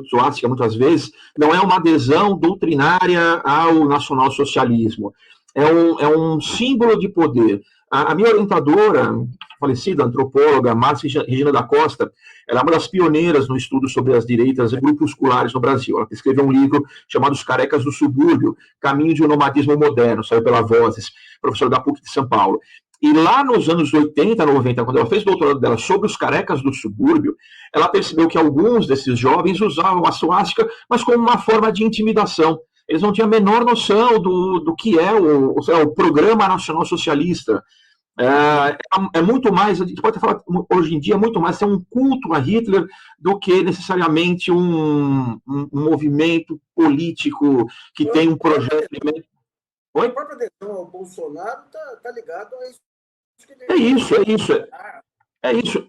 muitas vezes, não é uma adesão doutrinária ao nacionalsocialismo. É um símbolo de poder. A minha orientadora, falecida antropóloga, Márcia Regina da Costa, ela é uma das pioneiras no estudo sobre as direitas grupusculares no Brasil. Ela escreveu um livro chamado Os Carecas do Subúrbio, Caminho de um Nomadismo Moderno, saiu pela Vozes, professora da PUC de São Paulo. E lá nos anos 80, 90, quando ela fez o doutorado dela sobre os carecas do subúrbio, ela percebeu que alguns desses jovens usavam a suástica, mas como uma forma de intimidação. Eles não tinham a menor noção do que é o Programa Nacional Socialista. É muito mais, a gente pode falar hoje em dia, muito mais um culto a Hitler do que necessariamente um movimento político que tem um projeto. Oi? A própria adesão ao Bolsonaro está ligado a isso. É isso.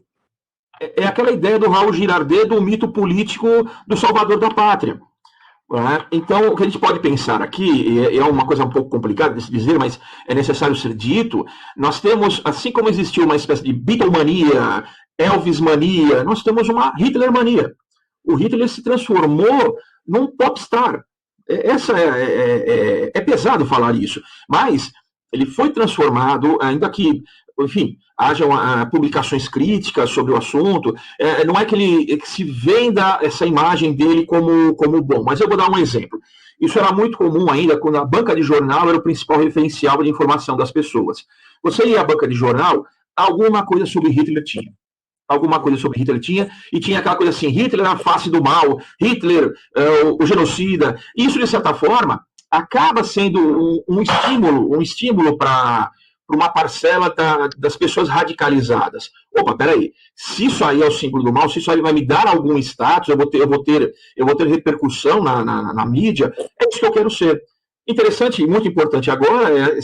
É aquela ideia do Raul Girardet do mito político do salvador da pátria. Então, o que a gente pode pensar aqui, é uma coisa um pouco complicada de se dizer, mas é necessário ser dito, nós temos, assim como existiu uma espécie de Beatlemania, Elvismania, nós temos uma Hitlermania. O Hitler se transformou num popstar. É pesado falar isso, mas ele foi transformado, ainda que, enfim, hajam publicações críticas sobre o assunto, não é que ele se venda essa imagem dele como bom, mas eu vou dar um exemplo. Isso era muito comum ainda quando a banca de jornal era o principal referencial de informação das pessoas. Você ia à banca de jornal, alguma coisa sobre Hitler tinha. E tinha aquela coisa assim, Hitler a face do mal, Hitler, o genocida. Isso, de certa forma, acaba sendo um estímulo para uma parcela das pessoas radicalizadas. Opa, peraí, se isso aí é o símbolo do mal, se isso aí vai me dar algum status, eu vou ter repercussão na mídia, é isso que eu quero ser. Interessante e muito importante agora é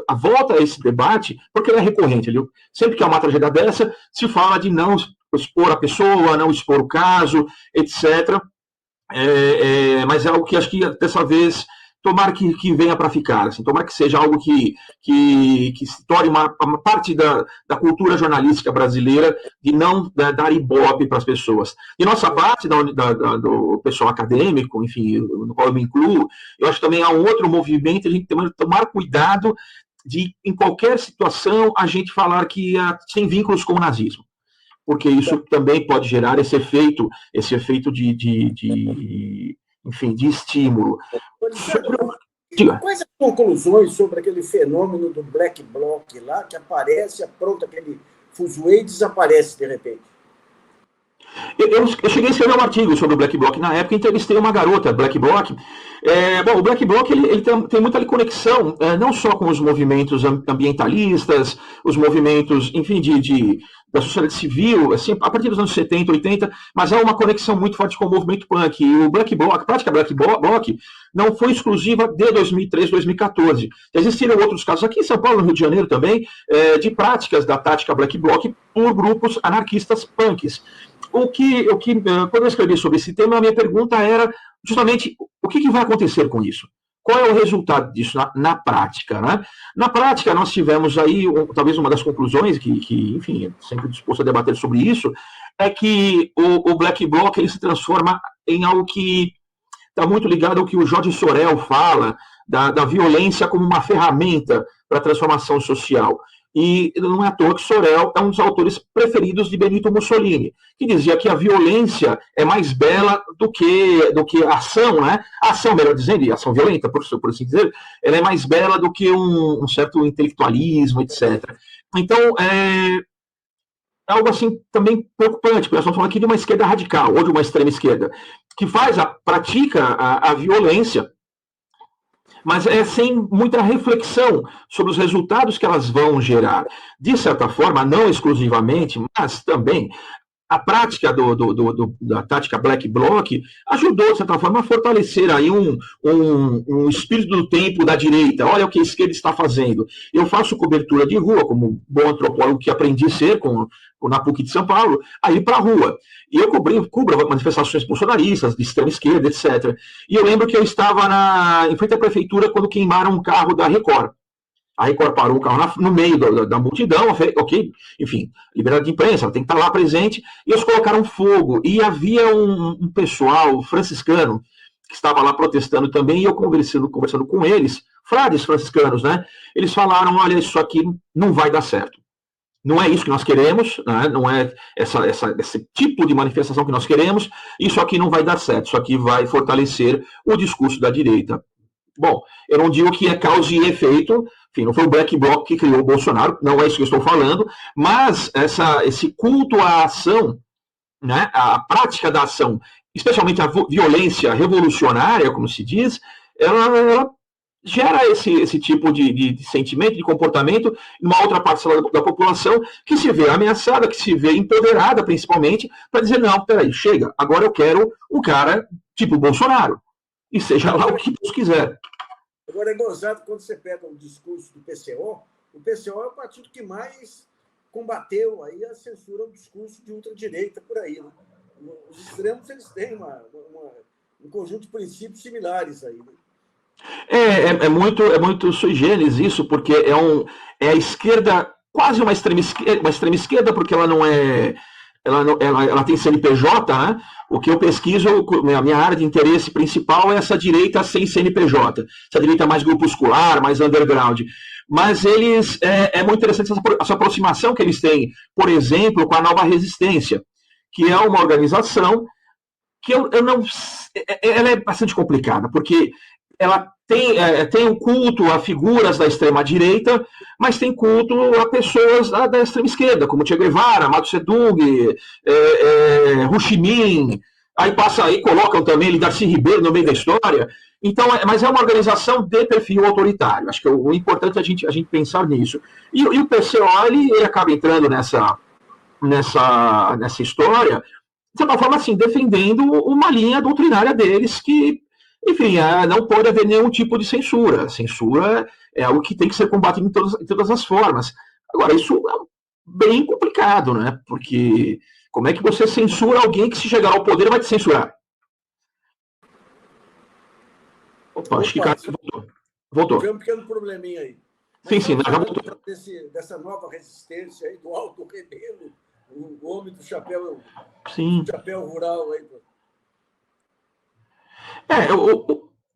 a volta a esse debate, porque ele é recorrente. Sempre que há uma tragédia dessa, se fala de não expor a pessoa, não expor o caso, etc. Mas é algo que acho que dessa vez, tomara que venha para ficar, assim, tomara que seja algo que se torne uma parte da cultura jornalística brasileira de não dar ibope para as pessoas. De nossa parte, do pessoal acadêmico, enfim, no qual eu me incluo, eu acho que também há um outro movimento, a gente tem que tomar cuidado de, em qualquer situação, a gente falar que tem vínculos com o nazismo, porque isso também pode gerar esse efeito de estímulo. Quais as conclusões sobre aquele fenômeno do Black Bloc lá, que aparece, apronta aquele fuzuê e desaparece de repente? Eu cheguei a escrever um artigo sobre o Black Bloc na época, entrevistei uma garota, Black Bloc. O Black Bloc ele tem muita conexão, não só com os movimentos ambientalistas, os movimentos, enfim, da sociedade civil, assim, a partir dos anos 70, 80, mas há uma conexão muito forte com o movimento punk. E o Black Bloc, a prática Black Bloc não foi exclusiva de 2013, 2014. Já existiram outros casos aqui em São Paulo, no Rio de Janeiro também, de práticas da tática Black Bloc por grupos anarquistas punks. Quando eu escrevi sobre esse tema, a minha pergunta era justamente o que vai acontecer com isso? Qual é o resultado disso na prática? Né? Na prática, nós tivemos aí, talvez uma das conclusões, que enfim, sempre disposto a debater sobre isso, é que o Black Bloc ele se transforma em algo que está muito ligado ao que o Jorge Sorel fala da violência como uma ferramenta para a transformação social. E não é à toa que Sorel é um dos autores preferidos de Benito Mussolini, que dizia que a violência é mais bela do que a ação, né? A ação, melhor dizendo, e a ação violenta, por assim dizer, ela é mais bela do que um certo intelectualismo, etc. Então, é algo assim também preocupante, porque nós estamos falando aqui de uma esquerda radical, ou de uma extrema esquerda, que pratica a violência, mas sem muita reflexão sobre os resultados que elas vão gerar. De certa forma, não exclusivamente, mas também a prática da tática Black Bloc ajudou, de certa forma, a fortalecer aí um espírito do tempo da direita. Olha o que a esquerda está fazendo. Eu faço cobertura de rua, como bom antropólogo que aprendi a ser na PUC de São Paulo, aí para a rua. E eu cubro manifestações bolsonaristas, de extrema esquerda, etc. E eu lembro que eu estava em frente à prefeitura quando queimaram um carro da Record. A Record parou o carro no meio da multidão, ok, enfim, liberdade de imprensa, ela tem que estar lá presente, e eles colocaram fogo, e havia um pessoal franciscano que estava lá protestando também, e eu conversando com eles, frades franciscanos, né, eles falaram, olha, isso aqui não vai dar certo. Não é isso que nós queremos, né? Não é esse tipo de manifestação que nós queremos, isso aqui não vai dar certo, isso aqui vai fortalecer o discurso da direita. Bom, eu não digo que é causa e efeito, enfim, não foi o Black Bloc que criou o Bolsonaro, não é isso que eu estou falando, mas esse culto à ação, né, a prática da ação, especialmente a violência revolucionária, como se diz, ela gera esse tipo de sentimento, de comportamento em uma outra parcela da população que se vê ameaçada, que se vê empoderada, principalmente, para dizer, não, peraí, chega, agora eu quero um cara tipo Bolsonaro, e seja lá o que Deus quiser. Agora, é gozado quando você pega o discurso do PCO, o PCO é o partido que mais combateu aí a censura ao discurso de ultradireita por aí. Né? Os extremos, eles têm um conjunto de princípios similares aí, né? É muito sui generis isso, porque é a esquerda, quase uma extrema esquerda, porque ela não é. Ela tem CNPJ, né? O que eu pesquiso, a minha área de interesse principal é essa direita sem CNPJ, essa direita mais grupuscular, mais underground. Mas eles é muito interessante essa aproximação que eles têm, por exemplo, com a Nova Resistência, que é uma organização que eu não. Ela é bastante complicada, porque ela tem o culto a figuras da extrema-direita, mas tem culto a pessoas da extrema-esquerda, como Che Guevara, Mao Tse-tung, Ho Chi Minh, aí colocam também Darcy Ribeiro no meio da história. Então, mas é uma organização de perfil autoritário. Acho que o importante é a gente pensar nisso. E o PCO, ele acaba entrando nessa história, de certa forma, assim, defendendo uma linha doutrinária deles que, enfim, não pode haver nenhum tipo de censura. Censura é algo que tem que ser combatido em todas as formas. Agora, isso é bem complicado, né? Porque como é que você censura alguém que, se chegar ao poder, vai te censurar? Opa, acho que voltou. Tivemos um pequeno probleminha aí. Sim, já voltou. Dessa nova resistência aí, do alto rebelo, o homem do chapéu, chapéu rural aí.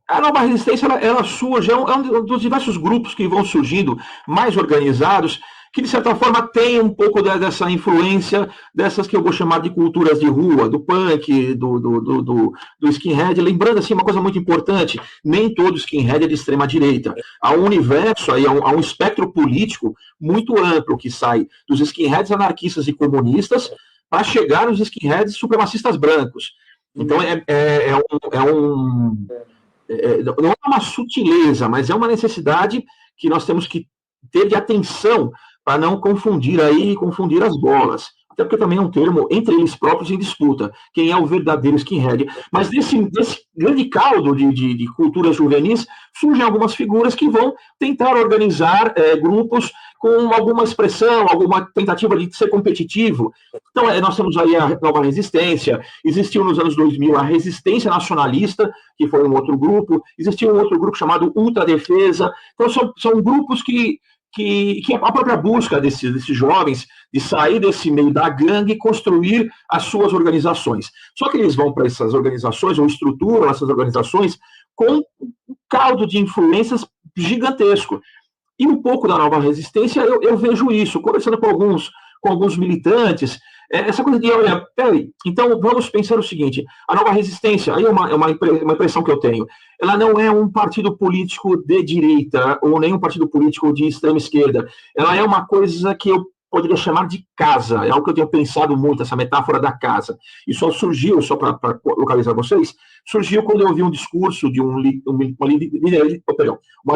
A Nova Resistência ela surge, é um dos diversos grupos que vão surgindo mais organizados, que de certa forma tem um pouco dessa influência dessas que eu vou chamar de culturas de rua, do punk, do skinhead. Lembrando assim uma coisa muito importante, nem todo skinhead é de extrema direita. Há um universo, há um espectro político muito amplo que sai dos skinheads anarquistas e comunistas para chegar nos skinheads supremacistas brancos. Então não é uma sutileza, mas é uma necessidade que nós temos que ter de atenção para não confundir as bolas. Até porque também é um termo entre eles próprios em disputa. Quem é o verdadeiro skinhead? Mas desse grande caldo de culturas juvenis, surgem algumas figuras que vão tentar organizar grupos com alguma expressão, alguma tentativa de ser competitivo. Então, nós temos aí a Nova Resistência, existiu nos anos 2000 a Resistência Nacionalista, que foi um outro grupo, existiu um outro grupo chamado Ultradefesa. Então, são grupos que a própria busca desses jovens de sair desse meio da gangue e construir as suas organizações. Só que eles vão para essas organizações, ou estruturam essas organizações com um caldo de influências gigantesco. E um pouco da Nova Resistência, eu vejo isso, conversando com alguns militantes, essa coisa de, olha, peraí, então vamos pensar o seguinte, a Nova Resistência, aí é uma impressão que eu tenho, ela não é um partido político de direita, ou nem um partido político de extrema esquerda, ela é uma coisa que eu poderia chamar de casa, é algo que eu tenho pensado muito, essa metáfora da casa. E só surgiu, só para localizar vocês, surgiu quando eu ouvi um discurso de uma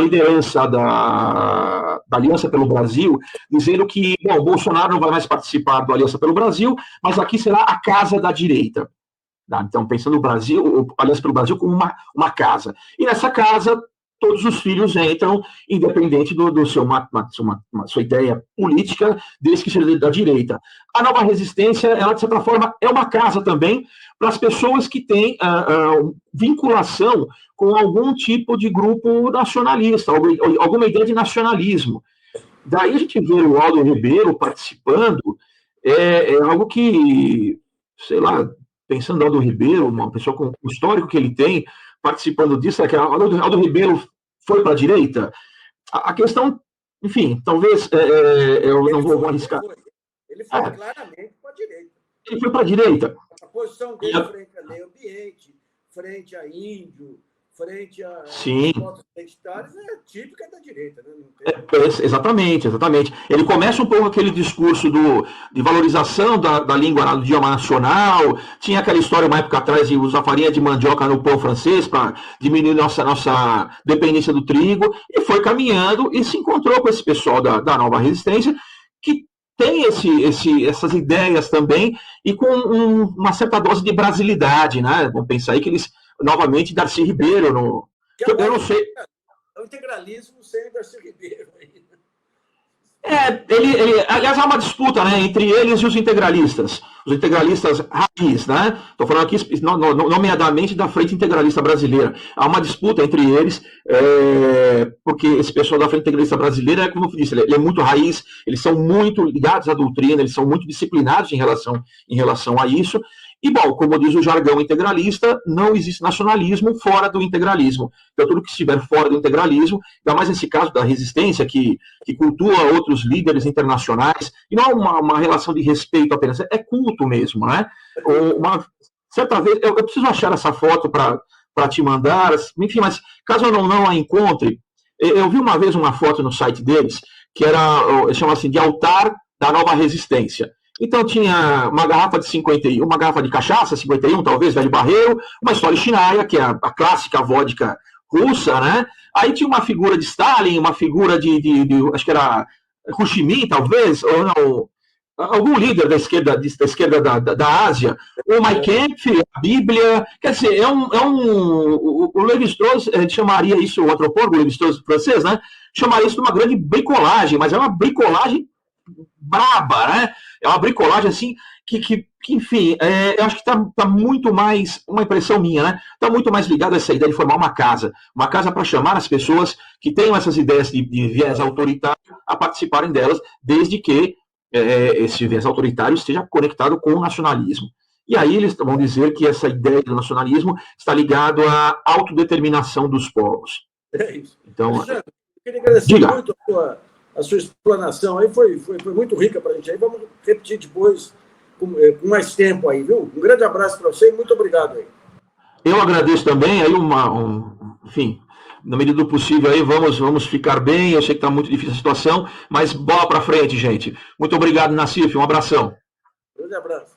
liderança da Aliança pelo Brasil, dizendo que o Bolsonaro não vai mais participar da Aliança pelo Brasil, mas aqui será a casa da direita. Então, pensando no Brasil, a Aliança pelo Brasil como uma casa. E nessa casa todos os filhos entram, independente do seu sua ideia política, desde que seja da direita. A Nova Resistência, ela, de certa forma, é uma casa também para as pessoas que têm vinculação com algum tipo de grupo nacionalista, alguma ideia de nacionalismo. Daí a gente vê o Aldo Ribeiro participando, é algo que, sei lá, pensando no Aldo Ribeiro, uma pessoa com o histórico que ele tem, participando disso, é que Aldo Ribeiro foi para a direita. A questão, enfim, talvez eu não vou arriscar. Ele foi claramente para a direita. Ele foi para a direita. A posição dele frente ao meio ambiente, frente a índio, frente a votos identitários, é típica da direita. Né? Exatamente. Ele começa um pouco aquele discurso de valorização da língua, do idioma nacional. Tinha aquela história uma época atrás de usar farinha de mandioca no pão francês para diminuir nossa dependência do trigo, e foi caminhando e se encontrou com esse pessoal da Nova Resistência, que tem essas ideias também, e com uma certa dose de brasilidade, né? Vamos pensar aí que eles, novamente, Darcy Ribeiro, eu não sei. É o integralismo sem Darcy Ribeiro aí. Aliás, há uma disputa, né, entre eles e os integralistas raiz, né? Estou falando aqui nomeadamente da Frente Integralista Brasileira. Há uma disputa entre eles, porque esse pessoal da Frente Integralista Brasileira, como eu disse, ele é muito raiz, eles são muito ligados à doutrina, eles são muito disciplinados em relação a isso. E, bom, como diz o jargão integralista, não existe nacionalismo fora do integralismo. Então, tudo que estiver fora do integralismo, ainda mais nesse caso da resistência, que cultua outros líderes internacionais, e não é uma relação de respeito apenas, é culto mesmo, né? Certa vez, eu preciso achar essa foto para te mandar, enfim, mas caso eu não a encontre, eu vi uma vez uma foto no site deles, que chama assim, de altar da Nova Resistência. Então tinha uma garrafa de 51, uma garrafa de cachaça, 51, talvez, velho barreiro, uma história chinaia, que é a clássica vodka russa, né? Aí tinha uma figura de Stalin, uma figura de acho que era Ho Chi Minh, talvez, ou não, algum líder da esquerda da Ásia, o Mein Kampf, a Bíblia, quer dizer, o Lévi-Strauss chamaria isso, o antropólogo Lévi-Strauss francês, né? Chamaria isso de uma grande bricolagem, mas é uma bricolagem braba, né? É uma bricolagem assim que enfim, eu acho que está muito mais, uma impressão minha, né? Está muito mais ligado a essa ideia de formar uma casa para chamar as pessoas que tenham essas ideias de viés autoritário a participarem delas, desde que esse viés autoritário esteja conectado com o nacionalismo. E aí eles vão dizer que essa ideia do nacionalismo está ligado à autodeterminação dos povos. É isso. Então, Alexandre, eu queria agradecer muito a sua explanação aí, foi muito rica para a gente aí. Vamos repetir depois com mais tempo aí, viu? Um grande abraço para você e muito obrigado aí. Eu agradeço também, aí enfim, na medida do possível aí, vamos ficar bem. Eu sei que está muito difícil a situação, mas bola para frente, gente. Muito obrigado, Nassif, um abração. Grande abraço.